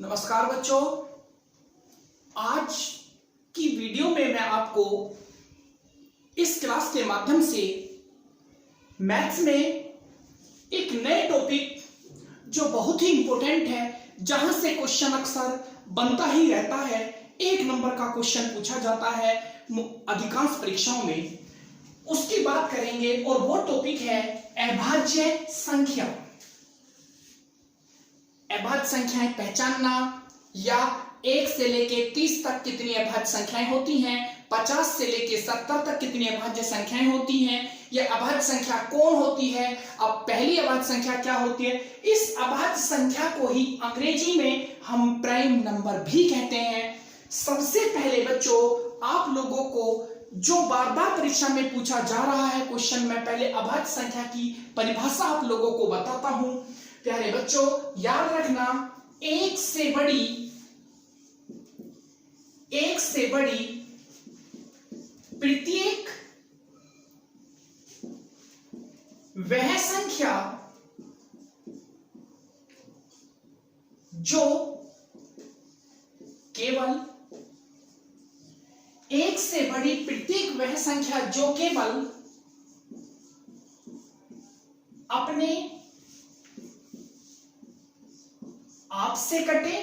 नमस्कार बच्चों, आज की वीडियो में मैं आपको इस क्लास के माध्यम से मैथ्स में एक नए टॉपिक जो बहुत ही इंपॉर्टेंट है, जहां से क्वेश्चन अक्सर बनता ही रहता है, 1 नंबर का क्वेश्चन पूछा जाता है अधिकांश परीक्षाओं में, उसकी बात करेंगे। और वो टॉपिक है अभाज्य संख्या। अभाज्य संख्याएं पहचानना, या 1 से लेके 30 तक कितनी अभाज्य संख्याएं होती हैं, 50 से लेके 70 तक कितनी अभाज्य संख्याएं होती हैं, यह अभाज्य संख्या कौन होती है, अब पहली अभाज्य संख्या क्या होती है। इस अभाज्य संख्या को ही अंग्रेजी में हम प्राइम नंबर भी कहते हैं। सबसे पहले बच्चों, आप लोगों को जो बार बार परीक्षा में पूछा जा रहा है क्वेश्चन, मैं पहले अभाज्य संख्या की परिभाषा आप लोगों को बताता हूं। प्यारे बच्चों, याद रखना, एक से बड़ी प्रत्येक वह संख्या जो केवल एक से बड़ी प्रत्येक वह संख्या जो केवल अपने आप से कटे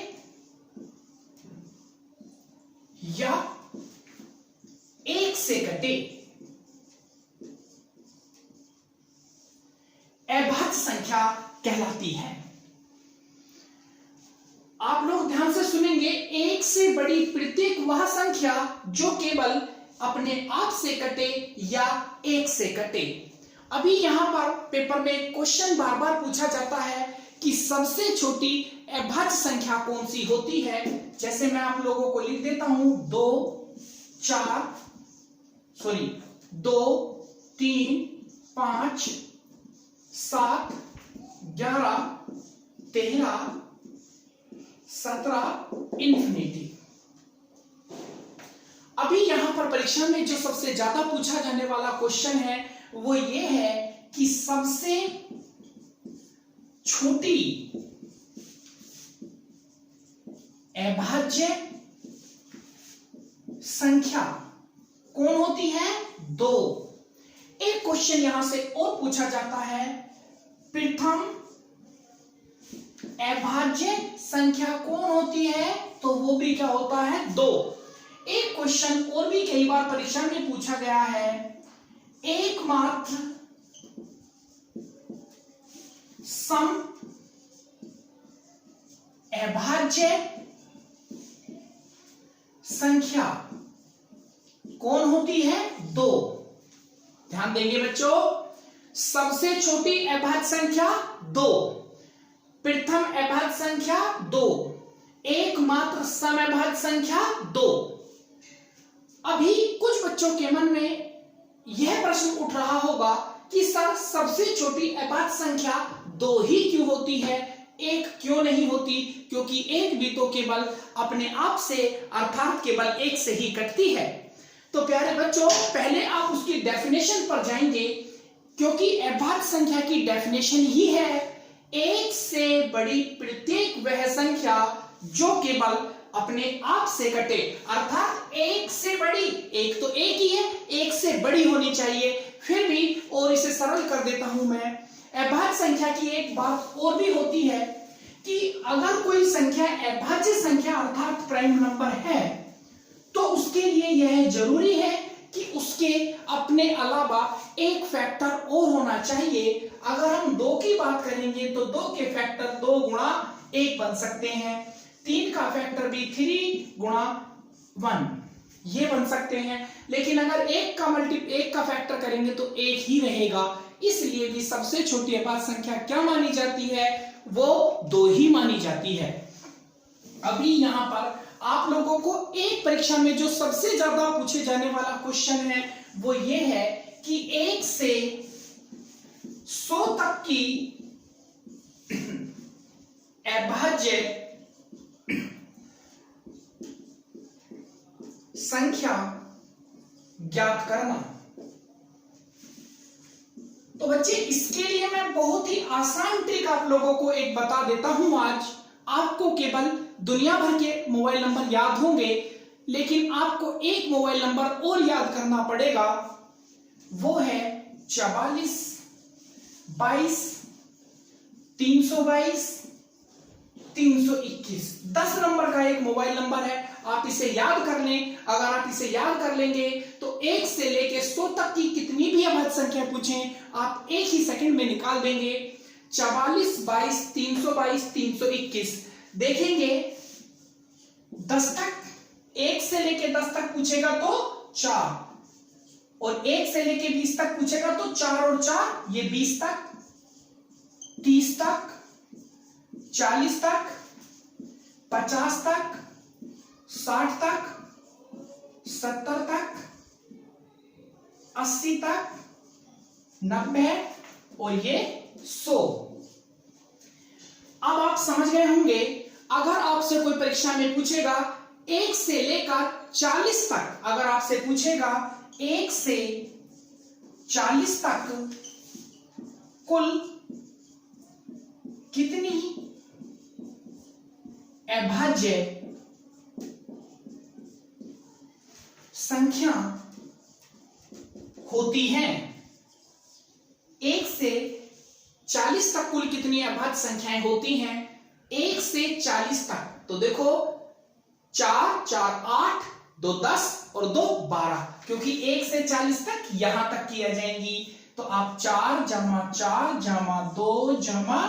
या 1 से कटे, अभाज्य संख्या कहलाती है। आप लोग ध्यान से सुनेंगे, 1 से बड़ी प्रत्येक वह संख्या जो केवल अपने आप से कटे या 1 से कटे। अभी यहां पर पेपर में क्वेश्चन बार बार पूछा जाता है कि सबसे छोटी अभाज्य संख्या कौन सी होती है। जैसे मैं आप लोगों को लिख देता हूं, 2, 3, 5, 7, 11, 13, 17 इंफिनिटी। अभी यहां पर परीक्षा में जो सबसे ज्यादा पूछा जाने वाला क्वेश्चन है वो ये है कि सबसे छोटी अभाज्य संख्या कौन होती है? 2। एक क्वेश्चन यहां से और पूछा जाता है, प्रथम अभाज्य संख्या कौन होती है? तो वो भी क्या होता है? 2। एक क्वेश्चन और भी कई बार परीक्षा में पूछा गया है, एकमात्र सम अभाज्य संख्या कौन होती है? 2। ध्यान देंगे बच्चों, सबसे छोटी अभाज्य संख्या 2, प्रथम अभाज्य संख्या 2, एकमात्र सम अभाज्य संख्या 2। अभी कुछ बच्चों के मन में यह प्रश्न उठ रहा होगा कि सर, सबसे छोटी अभाज्य संख्या 2 ही क्यों होती है, 1 क्यों नहीं होती? क्योंकि 1 भी तो केवल अपने आप से अर्थात केवल 1 से ही कटती है। तो प्यारे बच्चों, पहले आप उसकी डेफिनेशन पर जाएंगे, क्योंकि अभाज्य संख्या की डेफिनेशन ही है 1 से बड़ी प्रत्येक वह संख्या जो केवल अपने आप से कटे, अर्थात 1 से बड़ी, 1 तो 1 ही है, 1 से बड़ी होनी चाहिए। फिर भी और इसे सरल कर देता हूं मैं, अभाज्य संख्या की एक बात और भी होती है कि अगर कोई संख्या अभाज्य संख्या अर्थात प्राइम नंबर है, तो उसके लिए यह जरूरी है कि उसके अपने अलावा एक फैक्टर और होना चाहिए। अगर हम 2 की बात करेंगे तो 2 के फैक्टर 2 गुणा 1 बन सकते हैं, 3 का फैक्टर भी 3 गुणा 1 ये बन सकते हैं। लेकिन अगर 1 का फैक्टर करेंगे तो 1 ही रहेगा। इसलिए भी सबसे छोटी अभाज्य संख्या क्या मानी जाती है? वो 2 ही मानी जाती है। अभी यहां पर आप लोगों को एक परीक्षा में जो सबसे ज्यादा पूछे जाने वाला क्वेश्चन it है वो ये है कि 1 से 100 तक की अभाज्य संख्या ज्ञात करना। तो बच्चे, इसके लिए मैं बहुत ही आसान ट्रिक आप लोगों को एक बता देता हूं। आज आपको केवल दुनिया भर के मोबाइल नंबर याद होंगे, लेकिन आपको एक मोबाइल नंबर और याद करना पड़ेगा, वो है 44 22 322 321। 10 नंबर का एक मोबाइल नंबर है, आप इसे याद कर लें। अगर आप इसे याद कर लेंगे तो 1 से लेके 100 तक की कितनी भी अभाज्य संख्या पूछें आप एक ही सेकंड में निकाल देंगे। 44 22 322 321 देखेंगे 10 तक, 1 से लेके 10 तक पूछेगा तो 4, और 1 से लेके 20 तक पूछेगा तो 4 और 4 ये 20 तक, 30 तक, 40 तक, 50 तक, 60 तक, 70 तक, 80 तक, 90 और ये 100। अब आप समझ गए होंगे, अगर आपसे कोई परीक्षा में पूछेगा 1 से लेकर 40 तक, अगर आपसे पूछेगा 1 से 40 तक कुल कितनी अभाज्य संख्या होती हैं, 1 से 40 तक कुल कितनी अभाज्य संख्याएं होती हैं 1 से 40 तक, तो देखो 4 4 8 2 10 और 2 12, क्योंकि 1 से 40 तक यहां तक किया जाएंगी, तो आप 4 जमा 4 जमा 2 जमा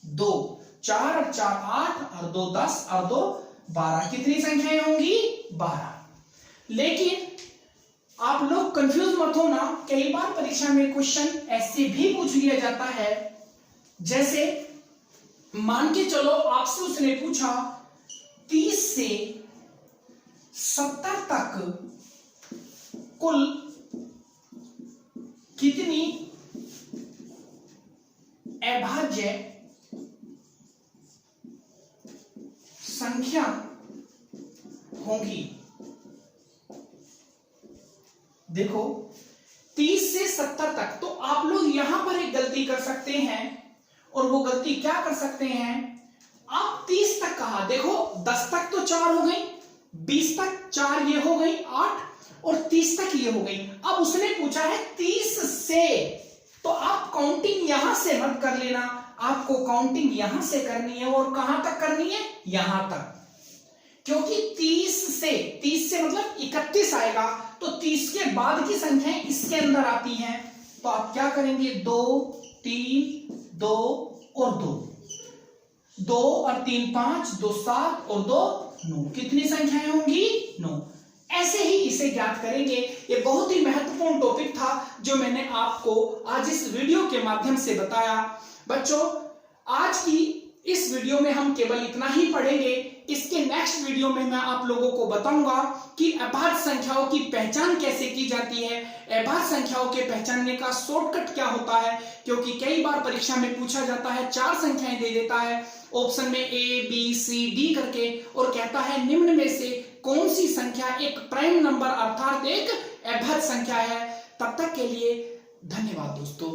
2, 4 और 4 8 और 2 10 और 2 12, कितनी संख्याएं होंगी 12। लेकिन आप लोग कंफ्यूज मत होना, कई बार परीक्षा में क्वेश्चन ऐसे भी पूछ लिया जाता है, जैसे मान के चलो आपसे उसने पूछा 30 से 70 तक कुल कितनी अभाज्य संख्या होंगी। देखो 30 से 70 तक, तो आप लोग यहां पर एक गलती कर सकते हैं, और वो गलती क्या कर सकते हैं, आप 30 तक कहा, देखो 10 तक तो 4 हो गई, 20 तक 4 ये हो गई 8, और 30 तक ये हो गई। अब उसने पूछा है 30 से, तो आप काउंटिंग यहां से मत कर लेना, आपको काउंटिंग यहां से करनी है, और कहां तक करनी है, यहां तक, क्योंकि 30 से मतलब 31 आएगा, तो 30 के बाद की संख्याएं इसके अंदर आती हैं, तो आप क्या करेंगे 2 3 2 और 2, 2 और 3 5, 2 7 और 2 9, कितनी संख्याएं होंगी 9। ऐसे ही इसे ज्ञात करेंगे। ये बहुत ही महत्वपूर्ण टॉपिक था जो मैंने आपको आज इस वीडियो के माध्यम से बताया। बच्चों, आज की इस वीडियो में हम केवल इतना ही पढ़ेंगे। इसके नेक्स्ट वीडियो में मैं आप लोगों को बताऊंगा कि अभाज्य संख्याओं की पहचान कैसे की जाती है, अभाज्य संख्याओं के पहचानने का शॉर्टकट क्या होता है, क्योंकि कई बार परीक्षा में पूछा जाता है 4 संख्याएं दे देता है ऑप्शन में A B C D करके, और कहता है निम्न में से कौन सी संख्या एक प्राइम नंबर अर्थात एक अभाज्य संख्या है। तब तक के लिए धन्यवाद दोस्तों।